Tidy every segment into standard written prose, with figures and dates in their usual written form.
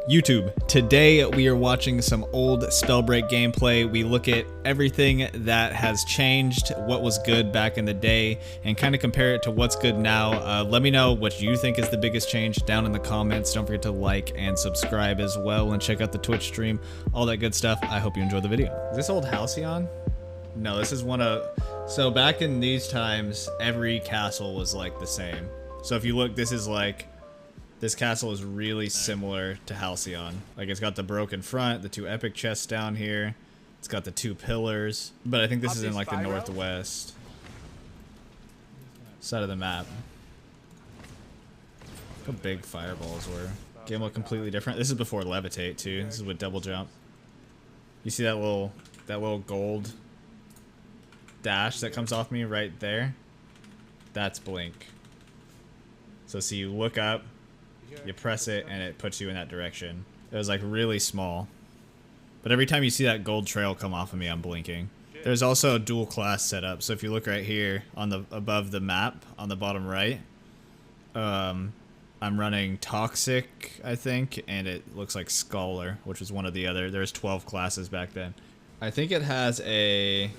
YouTube. Today we are watching some old Spellbreak gameplay. We look at everything that has changed, what was good back in the day, and kind of compare it to what's good now. Let me know what you think is the biggest change down in the comments. Don't forget to like and subscribe as well, and check out the Twitch stream, all that good stuff. I hope you enjoy the video. Is this old Halcyon? No, this is one of... So back in these times, every castle was like the same. So if you look, this is like... This castle is really similar to Halcyon. Like, it's got the broken front, the two epic chests down here. It's got the two pillars. But I think this is in, like, the northwest side of the map. Look how big fireballs were. Game looked completely different. This is before Levitate, too. This is with double jump. You see that little gold dash that comes off me right there? That's blink. So see, you look up, you press it, and it puts you in that direction. It was like really small. But every time you see that gold trail come off of me, I'm blinking. There's also a dual class setup. So if you look right here on the above the map on the bottom right, I'm running Toxic, I think, and it looks like Scholar, which was one of the other. There's 12 classes back then. I think it has a...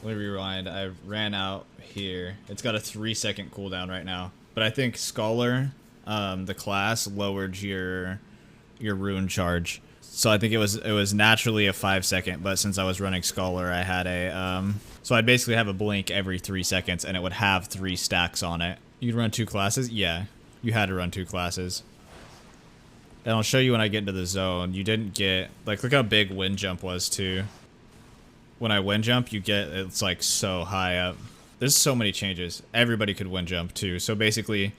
Let me rewind. I ran out here. It's got a 3-second cooldown right now. But I think Scholar... the class lowered your rune charge, so I think it was naturally a 5-second, but since I was running Scholar, I had a so I'd basically have a blink every 3 seconds, and it would have 3 stacks on it. You'd run 2 classes? Yeah, you had to run 2 classes. And I'll show you when I get into the zone. You didn't get, like, look how big wind jump was too. When I wind jump, you get, it's like so high up. There's so many changes. Everybody could wind jump too, so basically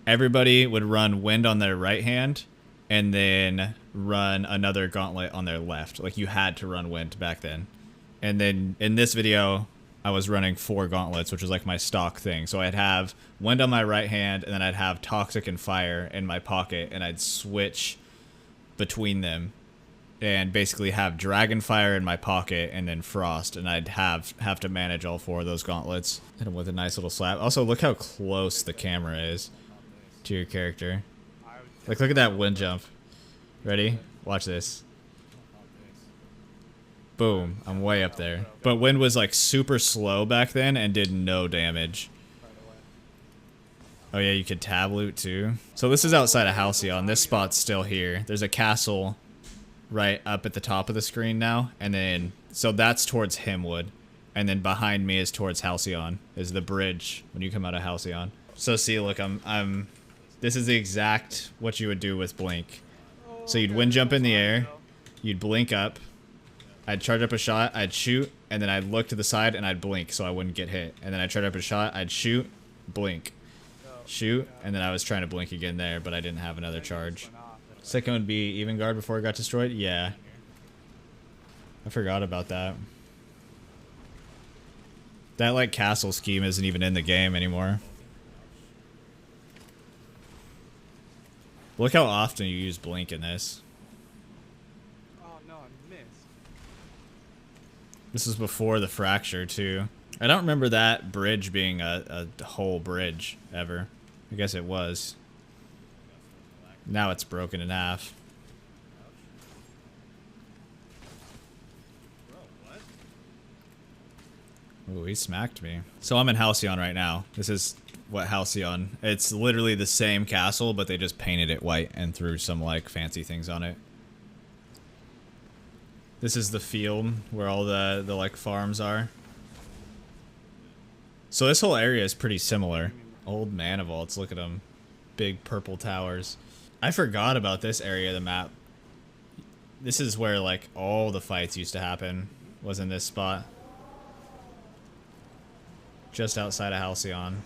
everybody would run wind on their right hand and then run another gauntlet on their left. Like, you had to run wind back then. And then in this video, I was running 4 gauntlets, which was like my stock thing. So I'd have wind on my right hand, and then I'd have Toxic and Fire in my pocket, and I'd switch between them and basically have Dragonfire in my pocket and then Frost, and I'd have to manage all 4 of those gauntlets. Hit him with a nice little slap. Also, look how close the camera is to your character. Like, look at that wind jump. Ready? Watch this. Boom. I'm way up there. But wind was like super slow back then and did no damage. Oh yeah, you could tab loot too. So this is outside of Halcyon. This spot's still here. There's a castle right up at the top of the screen now, and then so that's towards Himwood, and then behind me is towards Halcyon, is the bridge when you come out of Halcyon. So see, look, this is the exact what you would do with blink. So you'd wind jump in the air, you'd blink up, I'd charge up a shot, I'd shoot, and then I'd look to the side and I'd blink so I wouldn't get hit. And then I'd charge up a shot, I'd shoot, blink, shoot, and then I was trying to blink again there, but I didn't have another charge. Second would be even guard before it got destroyed? Yeah. I forgot about that. That, like, castle scheme isn't even in the game anymore. Look how often you use blink in this. Oh no, I missed. This is before the fracture too. I don't remember that bridge being a whole bridge ever. I guess it was. Now it's broken in half. Ooh, he smacked me. So I'm in Halcyon right now. This is what Halcyon. It's literally the same castle, but they just painted it white and threw some like fancy things on it. This is the field where all the like farms are. So this whole area is pretty similar. Old mana vaults, look at them. Big purple towers. I forgot about this area of the map. This is where like all the fights used to happen, was in this spot. Just outside of Halcyon.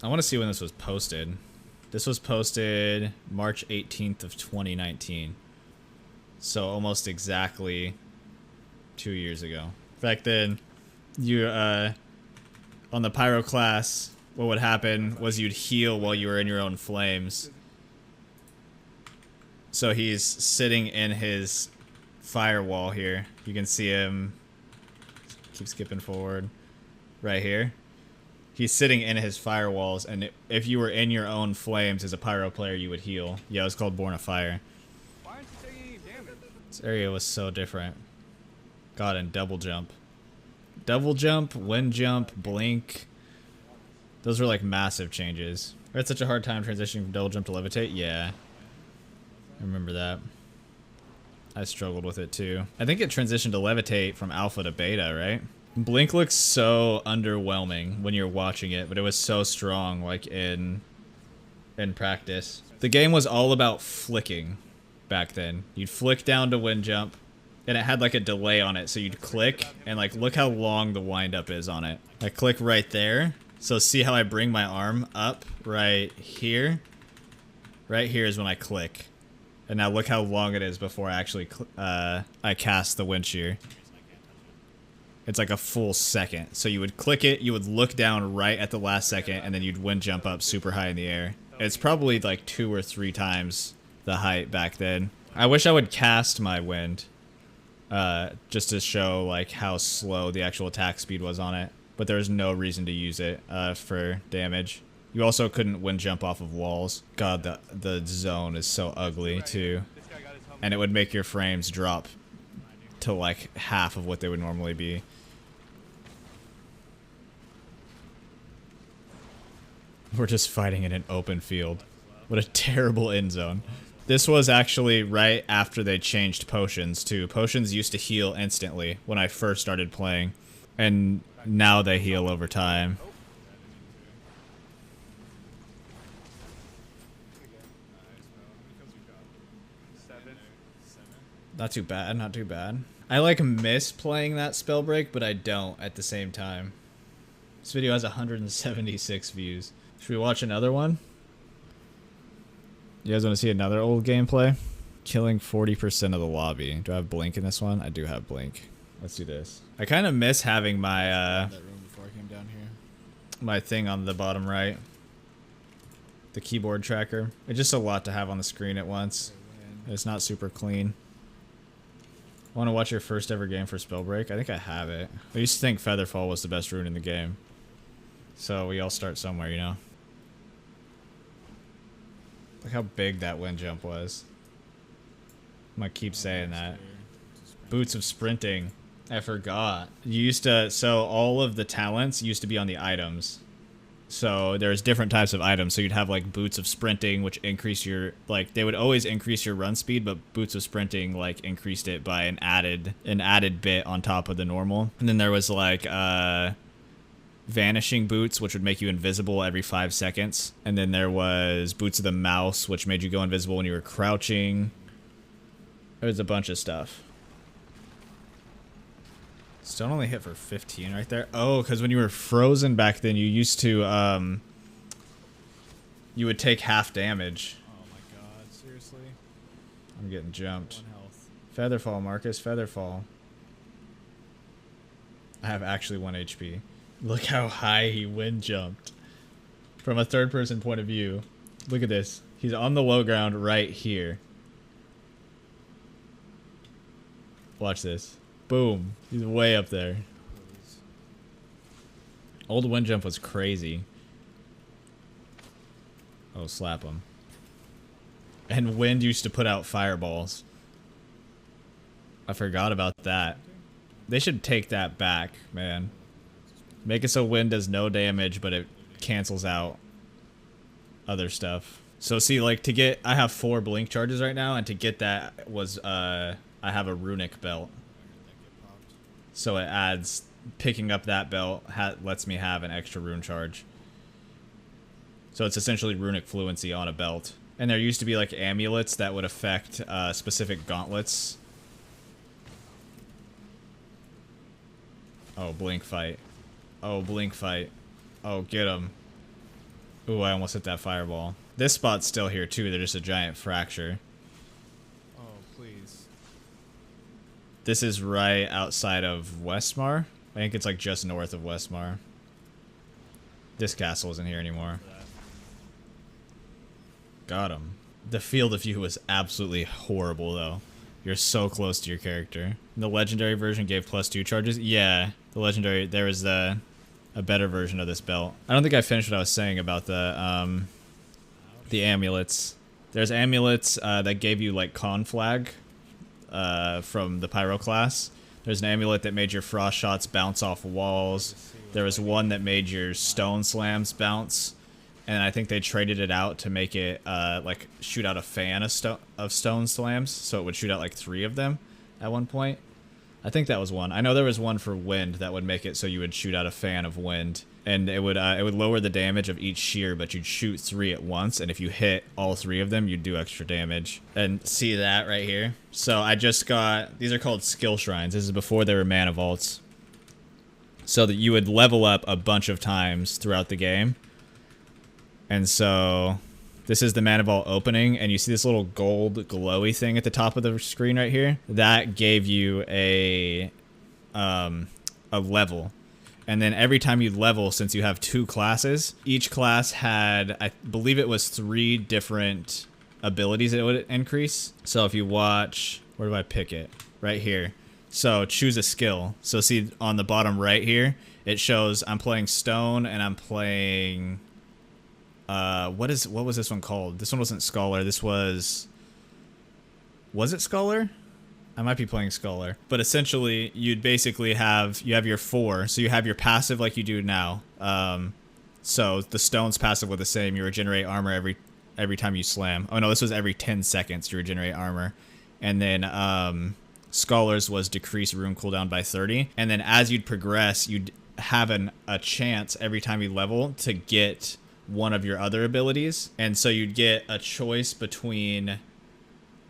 I want to see when this was posted. This was posted March 18th of 2019. So almost exactly 2 years ago. Back then, you, on the Pyro class, what would happen was you'd heal while you were in your own flames. So he's sitting in his firewall here. You can see him, keep skipping forward, right here. He's sitting in his firewalls, and if you were in your own flames as a pyro player, you would heal. Yeah, it was called Born of Fire. Why aren't you taking any damage? This area was so different. God, and double jump. Double jump, wind jump, blink. Those were like massive changes. I had such a hard time transitioning from double jump to levitate. Yeah. I remember that. I struggled with it too. I think it transitioned to levitate from alpha to beta, right? Blink looks so underwhelming when you're watching it, but it was so strong like in practice. The game was all about flicking back then. You'd flick down to wind jump, and it had like a delay on it, so you'd click, and like look how long the wind up is on it. I click right there, so see how I bring my arm up right here? Right here is when I click. And now look how long it is before I actually I cast the wind shear. It's like a full second. So you would click it, you would look down right at the last second, and then you'd wind jump up super high in the air. It's probably like 2 or 3 times the height back then. I wish I would cast my wind, just to show like how slow the actual attack speed was on it. But there's no reason to use it for damage. You also couldn't wind jump off of walls. God, the zone is so ugly too. And it would make your frames drop to like half of what they would normally be. We're just fighting in an open field. What a terrible end zone. This was actually right after they changed potions too. Potions used to heal instantly when I first started playing, and now they heal over time. Not too bad, not too bad. I like miss playing that Spellbreak, but I don't at the same time. This video has 176 views. Should we watch another one? You guys want to see another old gameplay? Killing 40% of the lobby. Do I have Blink in this one? I do have Blink. Let's do this. I kind of miss having my that room before I came down here. my thing on the bottom right. The keyboard tracker. It's just a lot to have on the screen at once. It's not super clean. Want to watch your first ever game for Spellbreak? I think I have it. I used to think Featherfall was the best rune in the game. So we all start somewhere, you know? Look how big that wind jump was. I'm gonna keep saying that. Boots of sprinting. I forgot. You used to, so all of the talents used to be on the items. So there's different types of items. So you'd have like boots of sprinting, which increase your, like they would always increase your run speed, but boots of sprinting like increased it by an added bit on top of the normal. And then there was like vanishing boots, which would make you invisible every 5 seconds. And then there was boots of the mouse, which made you go invisible when you were crouching. There was a bunch of stuff. Stone only hit for 15 right there. Oh, because when you were frozen back then, you used to, you would take half damage. Oh my god, seriously? I'm getting jumped. 1 health. Featherfall, Marcus, Featherfall. I have actually 1 HP. Look how high he wind jumped. From a third person point of view. Look at this. He's on the low ground right here. Watch this. Boom. He's way up there. Old wind jump was crazy. Oh, slap him. And wind used to put out fireballs. I forgot about that. They should take that back, man. Make it so wind does no damage, but it cancels out other stuff. So see, like to get, I have 4 blink charges right now, and to get that was, I have a runic belt. So it adds, picking up that belt lets me have an extra rune charge. So it's essentially runic fluency on a belt. And there used to be like amulets that would affect specific gauntlets. Oh, blink fight. Oh, blink fight. Oh, get him. Ooh, I almost hit that fireball. This spot's still here too, they're just a giant fracture. Oh, please. This is right outside of Westmar. I think it's like just north of Westmar. This castle isn't here anymore. Got him. The field of view was absolutely horrible though. You're so close to your character. The legendary version gave +2 charges? Yeah. The legendary, there was the a better version of this belt. I don't think I finished what I was saying about the amulets. There's amulets that gave you like conflag from the pyro class. There's an amulet that made your frost shots bounce off walls. There was one that made your stone slams bounce, and I think they traded it out to make it like shoot out a fan of stone slams, so it would shoot out like 3 of them at one point. I think that was one. I know there was one for wind that would make it so you would shoot out a fan of wind, and it would lower the damage of each shear, but you'd shoot 3 at once, and if you hit all 3 of them, you'd do extra damage. And see that right here? So I just got, these are called skill shrines. This is before they were mana vaults. So that you would level up a bunch of times throughout the game. And so this is the mana vault opening, and you see this little gold glowy thing at the top of the screen right here? That gave you a level. And then every time you level, since you have 2 classes, each class had, I believe it was 3 different abilities that it would increase. So if you watch, where do I pick it? Right here. So choose a skill. So see on the bottom right here, it shows I'm playing stone and I'm playing, what was this one called? This one wasn't Scholar. This was it Scholar? I might be playing Scholar. But essentially, you'd basically have your 4. So you have your passive like you do now. So the stone's passive were the same. You regenerate armor every time you slam. Oh no, this was every 10 seconds you regenerate armor. And then Scholar's was decrease rune cooldown by 30. And then as you'd progress, you'd have a chance every time you level to get one of your other abilities. And so you'd get a choice between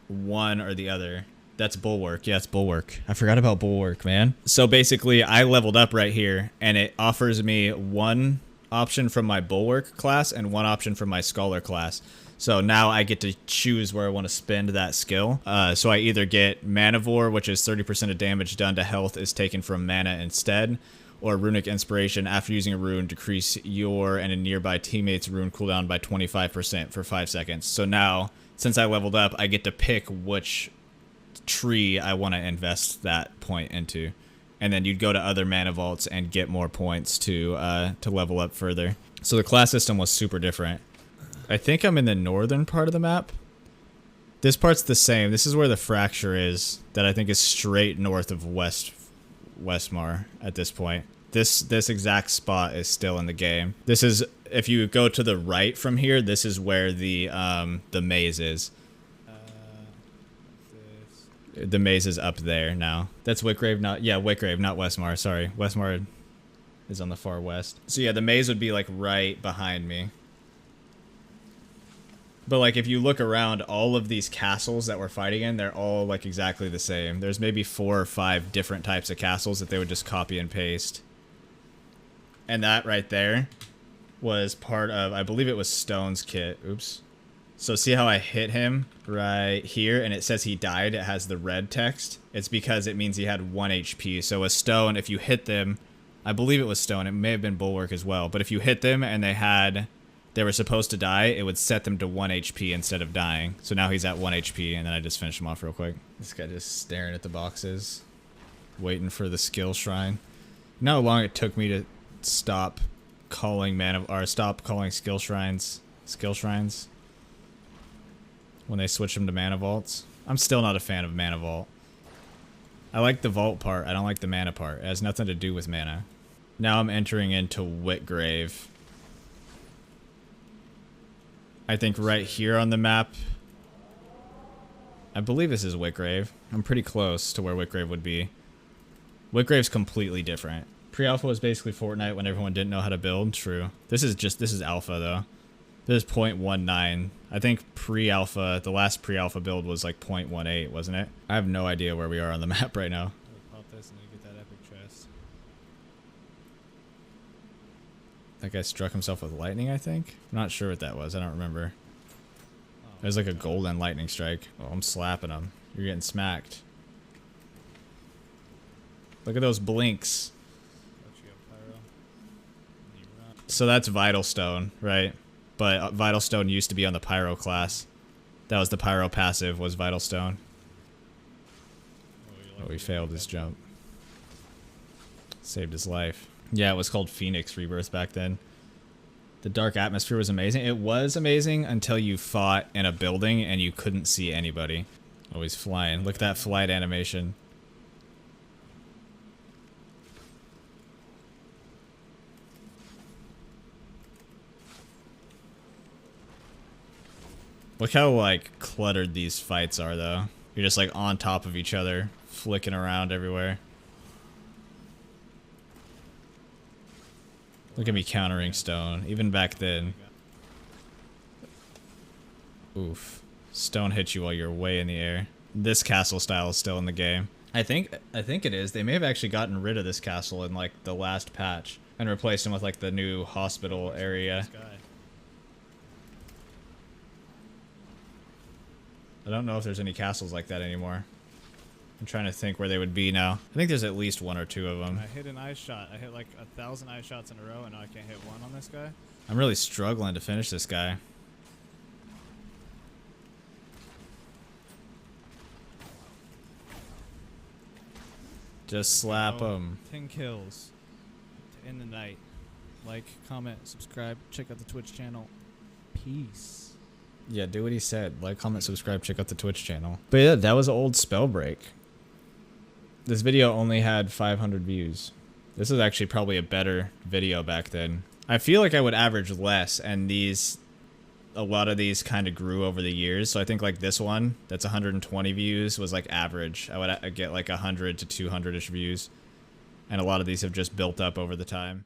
one or the other. That's Bulwark. Yeah, it's Bulwark. I forgot about Bulwark, man. So basically, I leveled up right here, and it offers me one option from my Bulwark class and one option from my Scholar class. So now I get to choose where I want to spend that skill. So I either get Manivore, which is 30% of damage done to health is taken from mana instead, or Runic Inspiration. After using a rune, decrease your and a nearby teammate's rune cooldown by 25% for 5 seconds. So now, since I leveled up, I get to pick which tree I want to invest that point into, and then you'd go to other mana vaults and get more points to level up further. So the class system was super different. I think I'm in the northern part of the map. This part's the same. This is where the fracture is, that I think is straight north of Westmar at this point. This exact spot is still in the game. This is, if you go to the right from here, this is where the maze is. The maze is up there now. That's Whitgrave, Whitgrave, not Westmar. Sorry, Westmar is on the far west. So yeah, the maze would be like right behind me. But like if you look around, all of these castles that we're fighting in, they're all like exactly the same. There's maybe 4 or 5 different types of castles that they would just copy and paste. And that right there was part of, I believe it was Stone's kit. Oops. So see how I hit him right here and it says he died? It has the red text. It's because it means he had 1 HP. So with Stone, if you hit them, I believe it was Stone, it may have been Bulwark as well, but if you hit them and they were supposed to die, it would set them to 1 HP instead of dying. So now he's at 1 HP, and then I just finished him off real quick. This guy just staring at the boxes, waiting for the skill shrine. You know how long it took me to stop calling skill shrines when they switch them to mana vaults? I'm still not a fan of mana vault. I like the vault part, I don't like the mana part. It has nothing to do with mana. Now I'm entering into Whitgrave. I think right here on the map, I believe this is Whitgrave. I'm pretty close to where Whitgrave would be. Whitgrave's completely different. Pre-alpha was basically Fortnite when everyone didn't know how to build. True. This is alpha though. This is 0.19. I think pre-alpha, the last pre-alpha build was like 0.18, wasn't it? I have no idea where we are on the map right now. Pop this and get that epic chest. That guy struck himself with lightning, I think? I'm not sure what that was. I don't remember. It was like a golden lightning strike. Oh, I'm slapping him. You're getting smacked. Look at those blinks. So that's Vital Stone, right? But Vital Stone used to be on the Pyro class. That was the Pyro passive, was Vital Stone. Oh, he failed his jump. Saved his life. Yeah, it was called Phoenix Rebirth back then. The dark atmosphere was amazing. It was amazing until you fought in a building and you couldn't see anybody. Oh, he's flying. Look at that flight animation. Look how, like, cluttered these fights are, though. You're just, like, on top of each other, flicking around everywhere. Look at me countering stone, even back then. Oof. Stone hits you while you're way in the air. This castle style is still in the game. I think it is. They may have actually gotten rid of this castle in, like, the last patch and replaced him with, like, the new hospital area. I don't know if there's any castles like that anymore. I'm trying to think where they would be now. I think there's at least 1 or 2 of them. I hit an ice shot. I hit like 1,000 ice shots in a row, and now I can't hit one on this guy. I'm really struggling to finish this guy. Just slap him. 10 kills to end the night. Like, comment, subscribe, check out the Twitch channel. Peace. Yeah, do what he said. Like, comment, subscribe, check out the Twitch channel. But yeah, that was old Spellbreak. This video only had 500 views. This was actually probably a better video back then. I feel like I would average less, and a lot of these kind of grew over the years. So I think like this one, that's 120 views, was like average. I would get like 100 to 200-ish views. And a lot of these have just built up over the time.